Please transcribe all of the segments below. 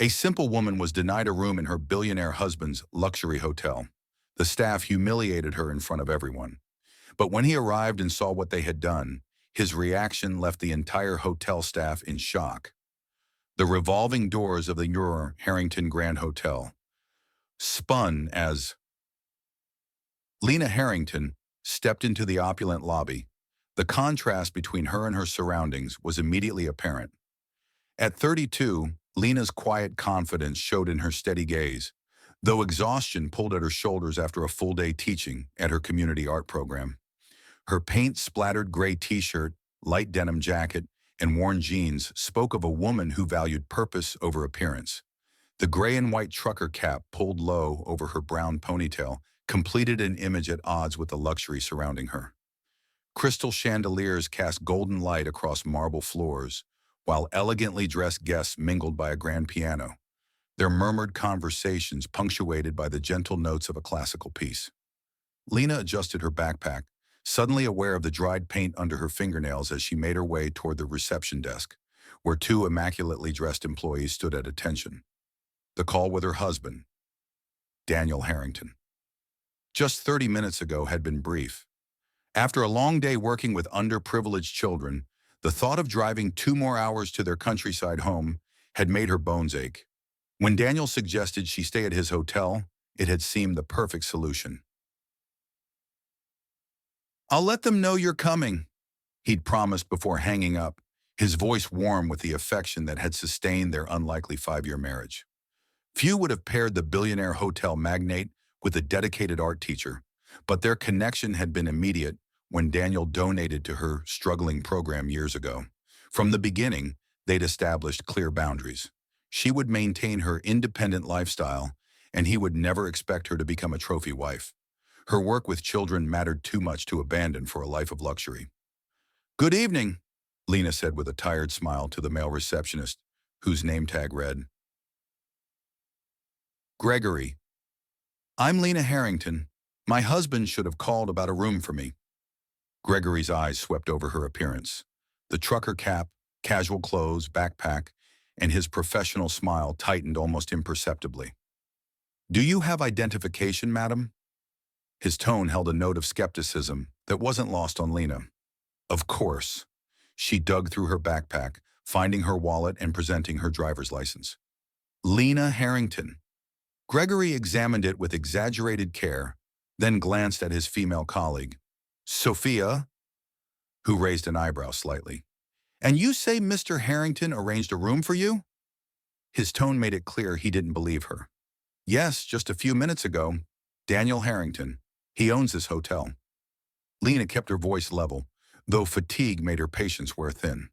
A simple woman was denied a room in her billionaire husband's luxury hotel. The staff humiliated her in front of everyone. But when he arrived and saw what they had done, his reaction left the entire hotel staff in shock. The revolving doors of the Harrington Grand Hotel spun as Lena Harrington stepped into the opulent lobby. The contrast between her and her surroundings was immediately apparent. At 32, Lena's quiet confidence showed in her steady gaze, though exhaustion pulled at her shoulders after a full day teaching at her community art program. Her paint-splattered gray t-shirt, light denim jacket, and worn jeans spoke of a woman who valued purpose over appearance. The gray and white trucker cap pulled low over her brown ponytail completed an image at odds with the luxury surrounding her. Crystal chandeliers cast golden light across marble floors, while elegantly dressed guests mingled by a grand piano, their murmured conversations punctuated by the gentle notes of a classical piece. Lena adjusted her backpack, suddenly aware of the dried paint under her fingernails as she made her way toward the reception desk, where two immaculately dressed employees stood at attention. The call with her husband, Daniel Harrington, just 30 minutes ago had been brief. After a long day working with underprivileged children, the thought of driving 2 more hours to their countryside home had made her bones ache. When Daniel suggested she stay at his hotel, it had seemed the perfect solution. "I'll let them know you're coming," he'd promised before hanging up, his voice warm with the affection that had sustained their unlikely 5-year marriage. Few would have paired the billionaire hotel magnate with a dedicated art teacher, but their connection had been immediate when Daniel donated to her struggling program years ago. From the beginning, they'd established clear boundaries. She would maintain her independent lifestyle, and he would never expect her to become a trophy wife. Her work with children mattered too much to abandon for a life of luxury. "Good evening," Lena said with a tired smile to the male receptionist, whose name tag read, "Gregory. I'm Lena Harrington. My husband should have called about a room for me." Gregory's eyes swept over her appearance. The trucker cap, casual clothes, backpack, and his professional smile tightened almost imperceptibly. "Do you have identification, madam?" His tone held a note of skepticism that wasn't lost on Lena. Of course. She dug through her backpack, finding her wallet and presenting her driver's license. Lena Harrington. Gregory examined it with exaggerated care, then glanced at his female colleague, Sophia, who raised an eyebrow slightly. "And you say Mr. Harrington arranged a room for you?" His tone made it clear he didn't believe her. "Yes, just a few minutes ago. Daniel Harrington. He owns this hotel." Lena kept her voice level, though fatigue made her patience wear thin.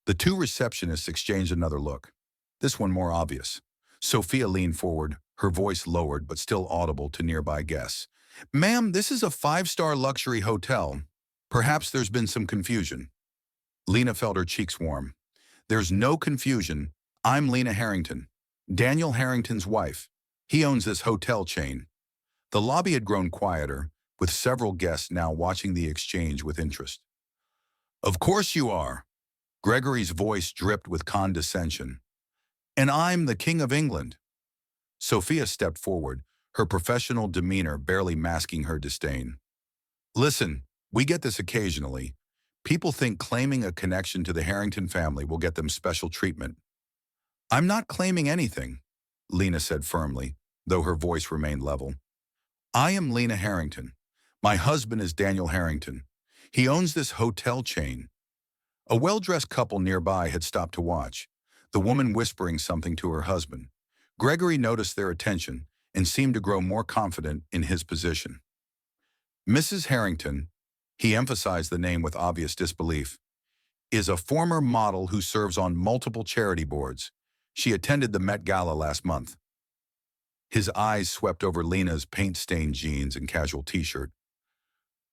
The two receptionists exchanged another look, this one more obvious. Sophia leaned forward, her voice lowered but still audible to nearby guests. "Ma'am, this is a 5-star luxury hotel. Perhaps there's been some confusion." Lena felt her cheeks warm. "There's no confusion. I'm Lena Harrington, Daniel Harrington's wife. He owns this hotel chain." The lobby had grown quieter, with several guests now watching the exchange with interest. "Of course you are." Gregory's voice dripped with condescension. "And I'm the King of England." Sophia stepped forward, her professional demeanor barely masking her disdain. "Listen, we get this occasionally. People think claiming a connection to the Harrington family will get them special treatment." "I'm not claiming anything," Lena said firmly, though her voice remained level. "I am Lena Harrington. My husband is Daniel Harrington. He owns this hotel chain." A well-dressed couple nearby had stopped to watch, the woman whispering something to her husband. Gregory noticed their attention and seemed to grow more confident in his position. "Mrs. Harrington," he emphasized the name with obvious disbelief, "is a former model who serves on multiple charity boards. She attended the Met Gala last month." His eyes swept over Lena's paint-stained jeans and casual t-shirt.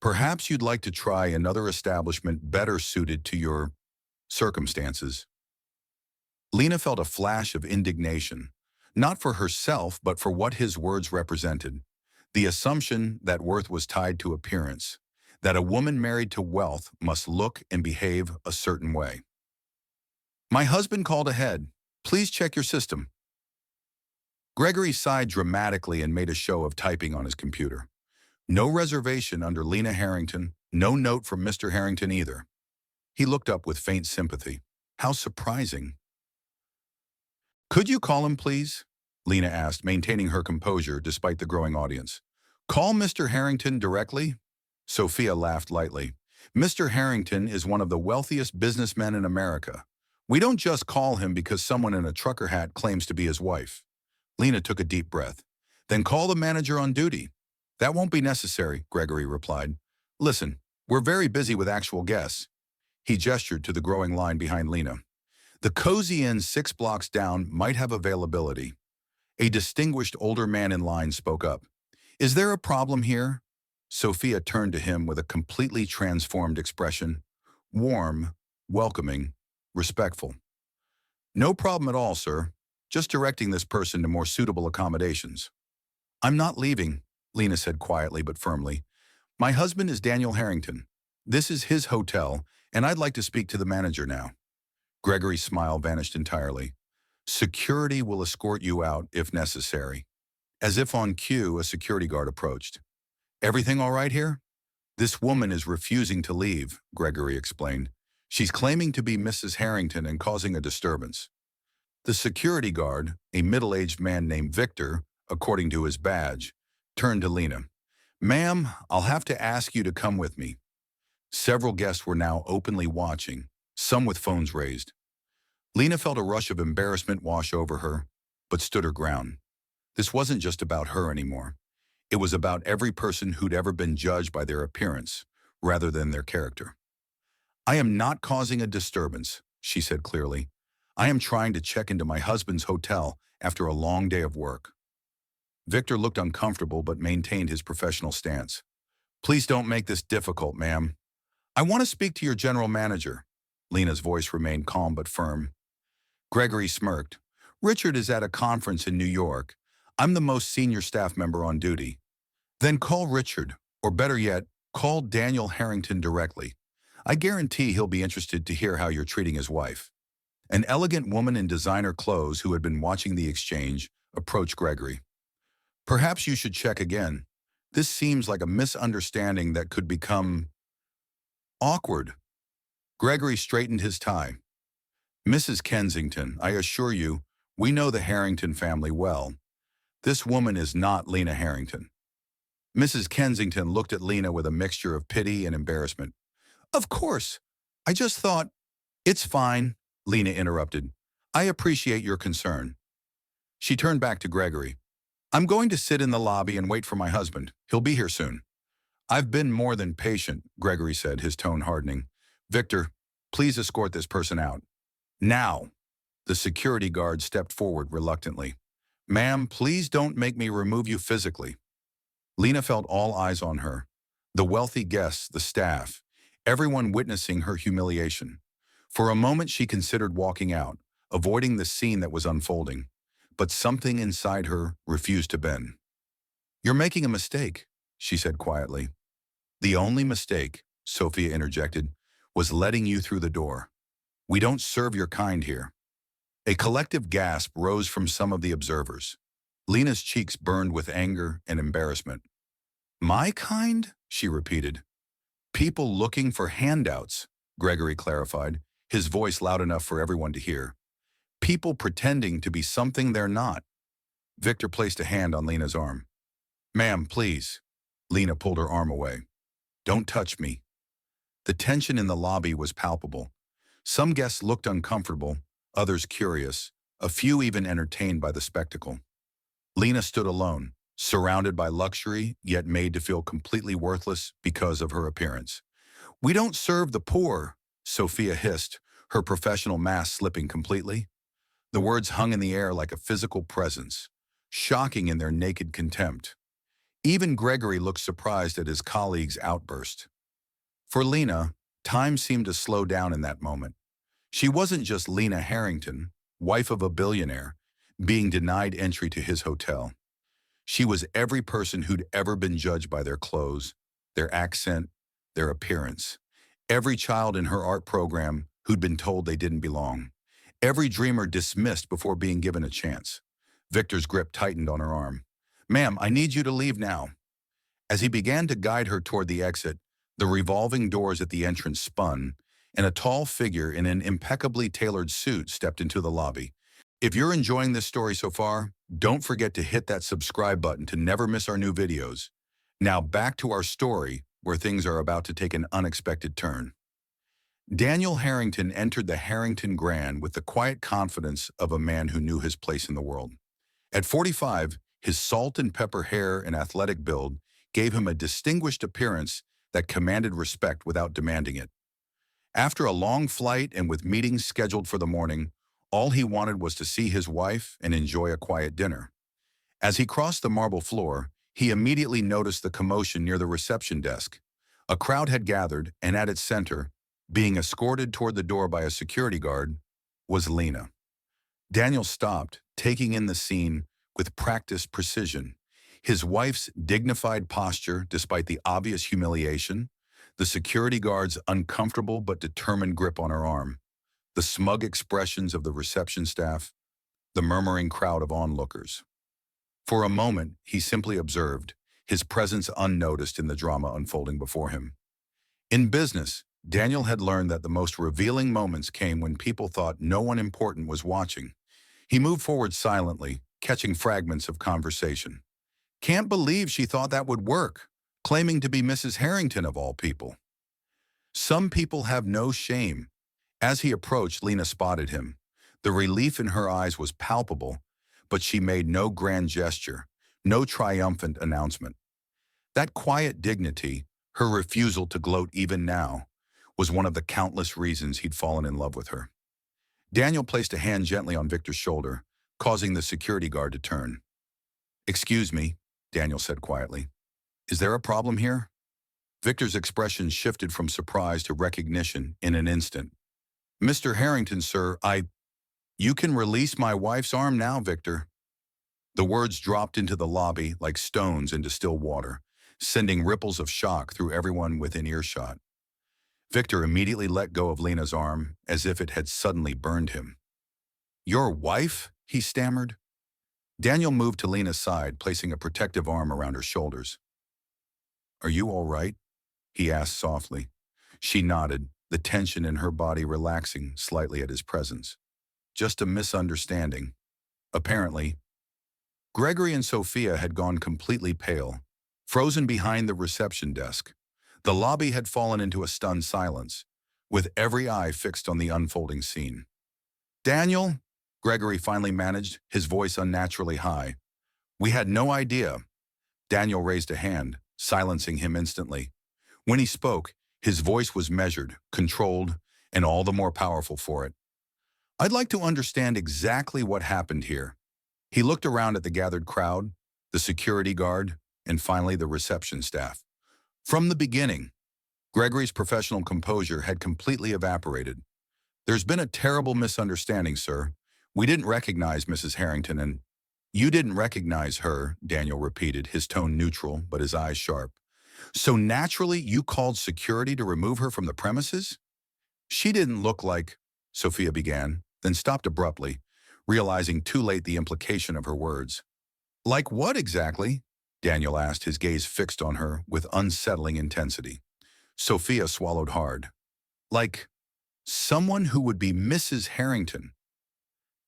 "Perhaps you'd like to try another establishment better suited to your circumstances." Lena felt a flash of indignation, not for herself but for what his words represented. The assumption that worth was tied to appearance, that a woman married to wealth must look and behave a certain way. "My husband called ahead. Please check your system." Gregory sighed dramatically and made a show of typing on his computer. No reservation under Lena Harrington, no note from Mr. Harrington either. He looked up with faint sympathy. How surprising. Could you call him, please? Lena asked, maintaining her composure despite the growing audience. Call Mr. Harrington directly? Sophia laughed lightly. Mr. Harrington is one of the wealthiest businessmen in America. We don't just call him because someone in a trucker hat claims to be his wife. Lena took a deep breath. Then call the manager on duty. That won't be necessary, Gregory replied. Listen, we're very busy with actual guests. He gestured to the growing line behind Lena. The Cozy Inn 6 blocks down might have availability. A distinguished older man in line spoke up. Is there a problem here? Sophia turned to him with a completely transformed expression. Warm, welcoming, respectful. No problem at all, sir. Just directing this person to more suitable accommodations. I'm not leaving, Lena said quietly but firmly. My husband is Daniel Harrington. This is his hotel, and I'd like to speak to the manager now. Gregory's smile vanished entirely. Security will escort you out if necessary. As if on cue, a security guard approached. Everything all right here? This woman is refusing to leave, Gregory explained. She's claiming to be Mrs. Harrington and causing a disturbance. The security guard, a middle-aged man named Victor, according to his badge, turned to Lena. Ma'am, I'll have to ask you to come with me. Several guests were now openly watching, some with phones raised. Lena felt a rush of embarrassment wash over her, but stood her ground. This wasn't just about her anymore. It was about every person who'd ever been judged by their appearance, rather than their character. I am not causing a disturbance, she said clearly. I am trying to check into my husband's hotel after a long day of work. Victor looked uncomfortable but maintained his professional stance. Please don't make this difficult, ma'am. I want to speak to your general manager. Lena's voice remained calm but firm. Gregory smirked. Richard is at a conference in New York. I'm the most senior staff member on duty. Then call Richard, or better yet, call Daniel Harrington directly. I guarantee he'll be interested to hear how you're treating his wife. An elegant woman in designer clothes who had been watching the exchange approached Gregory. Perhaps you should check again. This seems like a misunderstanding that could become awkward. Gregory straightened his tie. Mrs. Kensington, I assure you, we know the Harrington family well. This woman is not Lena Harrington. Mrs. Kensington looked at Lena with a mixture of pity and embarrassment. Of course. I just thought, it's fine, Lena interrupted. I appreciate your concern. She turned back to Gregory. I'm going to sit in the lobby and wait for my husband. He'll be here soon. I've been more than patient, Gregory said, his tone hardening. Victor, please escort this person out. Now. The security guard stepped forward reluctantly. Ma'am, please don't make me remove you physically. Lena felt all eyes on her. The wealthy guests, the staff, everyone witnessing her humiliation. For a moment she considered walking out, avoiding the scene that was unfolding. But something inside her refused to bend. You're making a mistake, she said quietly. The only mistake, Sophia interjected, was letting you through the door. We don't serve your kind here. A collective gasp rose from some of the observers. Lena's cheeks burned with anger and embarrassment. My kind? She repeated. People looking for handouts, Gregory clarified, his voice loud enough for everyone to hear. People pretending to be something they're not. Victor placed a hand on Lena's arm. Ma'am, please. Lena pulled her arm away. Don't touch me. The tension in the lobby was palpable. Some guests looked uncomfortable, others curious, a few even entertained by the spectacle. Lena stood alone, surrounded by luxury, yet made to feel completely worthless because of her appearance. We don't serve the poor, Sophia hissed, her professional mask slipping completely. The words hung in the air like a physical presence, shocking in their naked contempt. Even Gregory looked surprised at his colleague's outburst. For Lena, time seemed to slow down in that moment. She wasn't just Lena Harrington, wife of a billionaire, being denied entry to his hotel. She was every person who'd ever been judged by their clothes, their accent, their appearance. Every child in her art program who'd been told they didn't belong. Every dreamer dismissed before being given a chance. Victor's grip tightened on her arm. Ma'am, I need you to leave now. As he began to guide her toward the exit, the revolving doors at the entrance spun, and a tall figure in an impeccably tailored suit stepped into the lobby. If you're enjoying this story so far, don't forget to hit that subscribe button to never miss our new videos. Now back to our story, where things are about to take an unexpected turn. Daniel Harrington entered the Harrington Grand with the quiet confidence of a man who knew his place in the world. At 45, his salt and pepper hair and athletic build gave him a distinguished appearance that commanded respect without demanding it. After a long flight and with meetings scheduled for the morning, all he wanted was to see his wife and enjoy a quiet dinner. As he crossed the marble floor, he immediately noticed the commotion near the reception desk. A crowd had gathered, and at its center, being escorted toward the door by a security guard, was Lena. Daniel stopped, taking in the scene with practiced precision. His wife's dignified posture despite the obvious humiliation, the security guard's uncomfortable but determined grip on her arm, the smug expressions of the reception staff, the murmuring crowd of onlookers. For a moment, he simply observed, his presence unnoticed in the drama unfolding before him. In business, Daniel had learned that the most revealing moments came when people thought no one important was watching. He moved forward silently, catching fragments of conversation. Can't believe she thought that would work, claiming to be Mrs. Harrington of all people. Some people have no shame. As he approached, Lena spotted him. The relief in her eyes was palpable, but she made no grand gesture, no triumphant announcement. That quiet dignity, her refusal to gloat even now, was one of the countless reasons he'd fallen in love with her. Daniel placed a hand gently on Victor's shoulder, causing the security guard to turn. "Excuse me," Daniel said quietly. "Is there a problem here?" Victor's expression shifted from surprise to recognition in an instant. "Mr. Harrington, sir, You can release my wife's arm now, Victor." The words dropped into the lobby like stones into still water, sending ripples of shock through everyone within earshot. Victor immediately let go of Lena's arm as if it had suddenly burned him. "Your wife?" he stammered. Daniel moved to Lena's side, placing a protective arm around her shoulders. "Are you all right?" he asked softly. She nodded, the tension in her body relaxing slightly at his presence. "Just a misunderstanding." Apparently, Gregory and Sophia had gone completely pale, frozen behind the reception desk. The lobby had fallen into a stunned silence, with every eye fixed on the unfolding scene. "Daniel," Gregory finally managed, his voice unnaturally high. "We had no idea." Daniel raised a hand, silencing him instantly. When he spoke, his voice was measured, controlled, and all the more powerful for it. "I'd like to understand exactly what happened here." He looked around at the gathered crowd, the security guard, and finally the reception staff. From the beginning, Gregory's professional composure had completely evaporated. "There's been a terrible misunderstanding, sir. We didn't recognize Mrs. Harrington and—" "You didn't recognize her," Daniel repeated, his tone neutral but his eyes sharp. "So naturally you called security to remove her from the premises?" "She didn't look like—" Sophia began, then stopped abruptly, realizing too late the implication of her words. "Like what exactly?" Daniel asked, his gaze fixed on her with unsettling intensity. Sophia swallowed hard. "Like someone who would be Mrs. Harrington."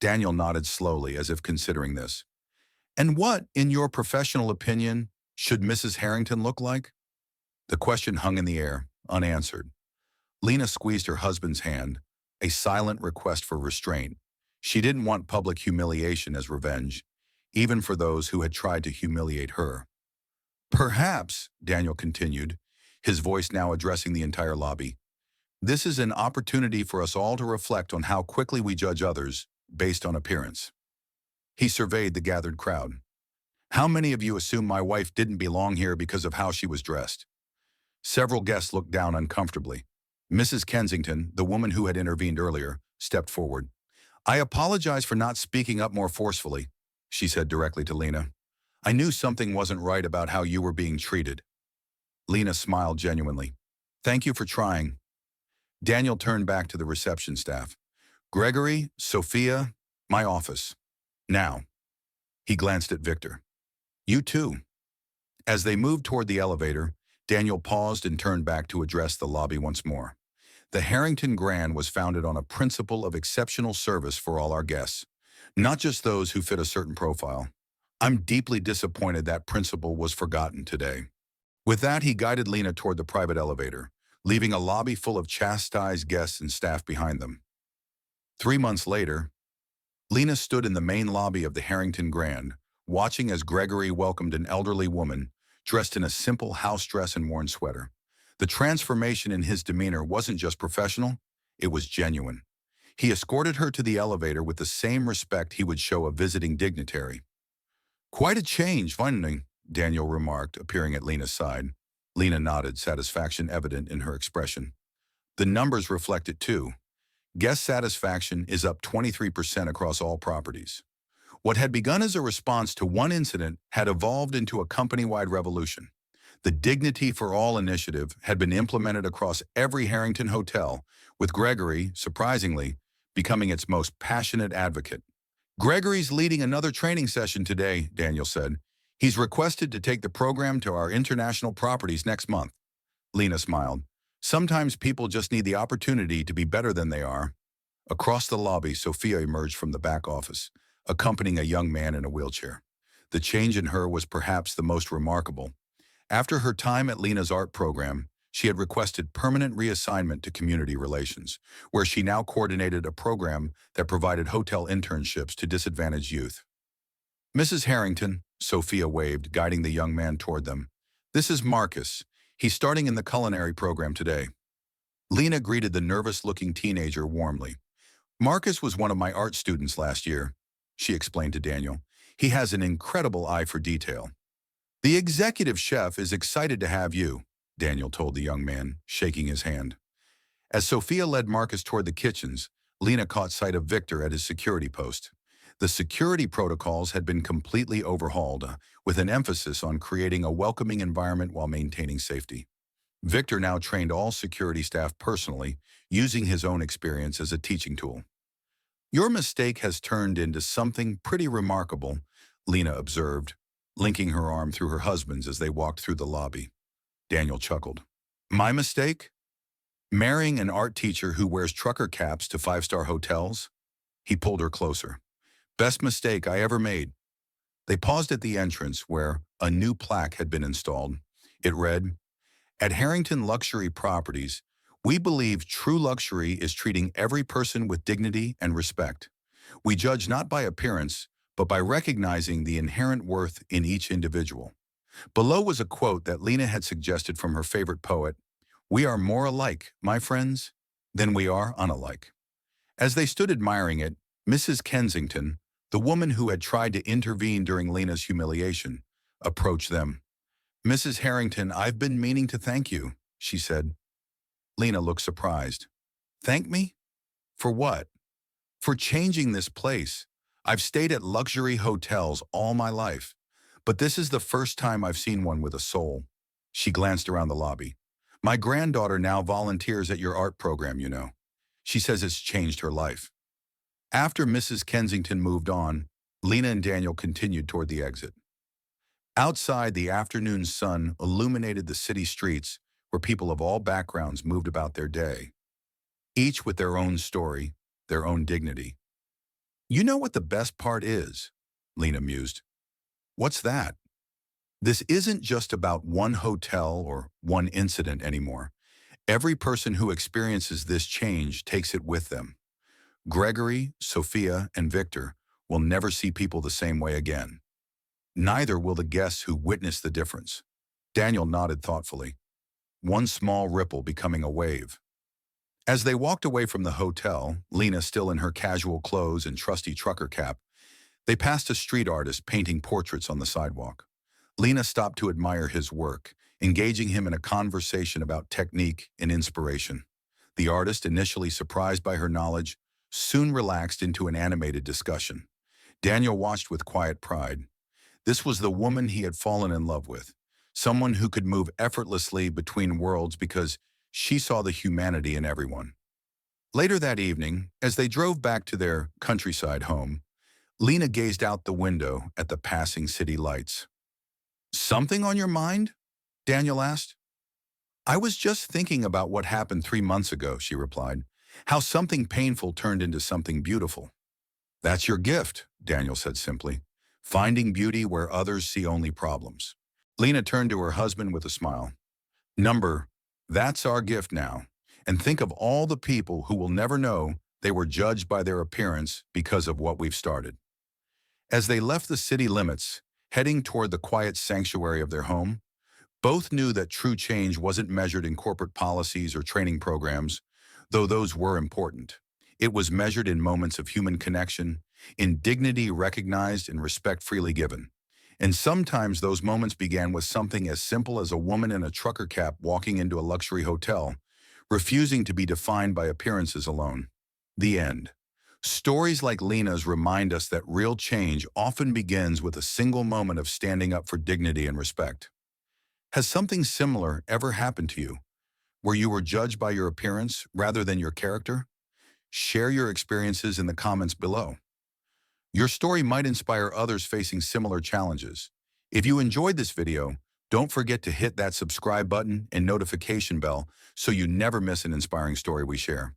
Daniel nodded slowly, as if considering this. "And what, in your professional opinion, should Mrs. Harrington look like?" The question hung in the air, unanswered. Lena squeezed her husband's hand, a silent request for restraint. She didn't want public humiliation as revenge, even for those who had tried to humiliate her. "Perhaps," Daniel continued, his voice now addressing the entire lobby, "this is an opportunity for us all to reflect on how quickly we judge others based on appearance." He surveyed the gathered crowd. "How many of you assume my wife didn't belong here because of how she was dressed?" Several guests looked down uncomfortably. Mrs. Kensington, the woman who had intervened earlier, stepped forward. "I apologize for not speaking up more forcefully," she said directly to Lena. "I knew something wasn't right about how you were being treated." Lena smiled genuinely. "Thank you for trying." Daniel turned back to the reception staff. "Gregory, Sophia, my office. Now." He glanced at Victor. You too. As they moved toward the elevator, Daniel paused and turned back to address the lobby once more. The Harrington Grand was founded on a principle of exceptional service for all our guests, not just those who fit a certain profile. I'm deeply disappointed that principle was forgotten today. With that, he guided Lena toward the private elevator, leaving a lobby full of chastised guests and staff behind them. 3 months later, Lena stood in the main lobby of the Harrington Grand, watching as Gregory welcomed an elderly woman dressed in a simple house dress and worn sweater. The transformation in his demeanor wasn't just professional, it was genuine. He escorted her to the elevator with the same respect he would show a visiting dignitary. Quite a change, finding, Daniel remarked, appearing at Lena's side. Lena nodded, satisfaction evident in her expression. The numbers reflect it too. Guest satisfaction is up 23% across all properties. What had begun as a response to one incident had evolved into a company-wide revolution. The Dignity for All initiative had been implemented across every Harrington hotel, with Gregory, surprisingly, becoming its most passionate advocate. Gregory's leading another training session today, Daniel said. He's requested to take the program to our international properties next month. Lena smiled. Sometimes people just need the opportunity to be better than they are. Across the lobby, Sophia emerged from the back office, accompanying a young man in a wheelchair. The change in her was perhaps the most remarkable. After her time at Lena's art program, she had requested permanent reassignment to community relations, where she now coordinated a program that provided hotel internships to disadvantaged youth. Mrs. Harrington, Sophia waved, guiding the young man toward them. This is Marcus. He's starting in the culinary program today. Lena greeted the nervous-looking teenager warmly. Marcus was one of my art students last year, she explained to Daniel. He has an incredible eye for detail. The executive chef is excited to have you, Daniel told the young man, shaking his hand. As Sophia led Marcus toward the kitchens, Lena caught sight of Victor at his security post. The security protocols had been completely overhauled, with an emphasis on creating a welcoming environment while maintaining safety. Victor now trained all security staff personally, using his own experience as a teaching tool. Your mistake has turned into something pretty remarkable, Lena observed, linking her arm through her husband's as they walked through the lobby. Daniel chuckled. My mistake? Marrying an art teacher who wears trucker caps to five-star hotels? He pulled her closer. Best mistake I ever made. They paused at the entrance where a new plaque had been installed. It read, At Harrington Luxury Properties, we believe true luxury is treating every person with dignity and respect. We judge not by appearance, but by recognizing the inherent worth in each individual. Below was a quote that Lena had suggested from her favorite poet, We are more alike, my friends, than we are unalike. As they stood admiring it, Mrs. Kensington, the woman who had tried to intervene during Lena's humiliation, approached them. Mrs. Harrington, I've been meaning to thank you, she said. Lena looked surprised. Thank me? For what? For changing this place. I've stayed at luxury hotels all my life, but this is the first time I've seen one with a soul. She glanced around the lobby. My granddaughter now volunteers at your art program, you know. She says it's changed her life. After Mrs. Kensington moved on, Lena and Daniel continued toward the exit. Outside, the afternoon sun illuminated the city streets where people of all backgrounds moved about their day, each with their own story, their own dignity. You know what the best part is? Lena mused. What's that? This isn't just about one hotel or one incident anymore. Every person who experiences this change takes it with them. Gregory, Sophia, and Victor will never see people the same way again. Neither will the guests who witness the difference. Daniel nodded thoughtfully, one small ripple becoming a wave. As they walked away from the hotel, Lena still in her casual clothes and trusty trucker cap, they passed a street artist painting portraits on the sidewalk. Lena stopped to admire his work, engaging him in a conversation about technique and inspiration. The artist, initially surprised by her knowledge, soon relaxed into an animated discussion. Daniel watched with quiet pride. This was the woman he had fallen in love with, someone who could move effortlessly between worlds because she saw the humanity in everyone. Later that evening, as they drove back to their countryside home, Lena gazed out the window at the passing city lights. Something on your mind? Daniel asked. I was just thinking about what happened 3 months ago, she replied. How something painful turned into something beautiful. That's your gift, Daniel said simply. Finding beauty where others see only problems. Lena turned to her husband with a smile. Number, that's our gift now. And think of all the people who will never know they were judged by their appearance because of what we've started. As they left the city limits, heading toward the quiet sanctuary of their home, both knew that true change wasn't measured in corporate policies or training programs, though those were important. It was measured in moments of human connection, in dignity recognized and respect freely given. And sometimes those moments began with something as simple as a woman in a trucker cap walking into a luxury hotel, refusing to be defined by appearances alone. The end. Stories like Lena's remind us that real change often begins with a single moment of standing up for dignity and respect. Has something similar ever happened to you, where you were judged by your appearance rather than your character? Share your experiences in the comments below. Your story might inspire others facing similar challenges. If you enjoyed this video, don't forget to hit that subscribe button and notification bell so you never miss an inspiring story we share.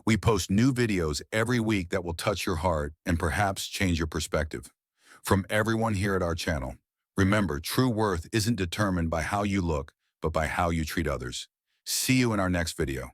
We post new videos every week that will touch your heart and perhaps change your perspective. From everyone here at our channel, remember, true worth isn't determined by how you look, but by how you treat others. See you in our next video.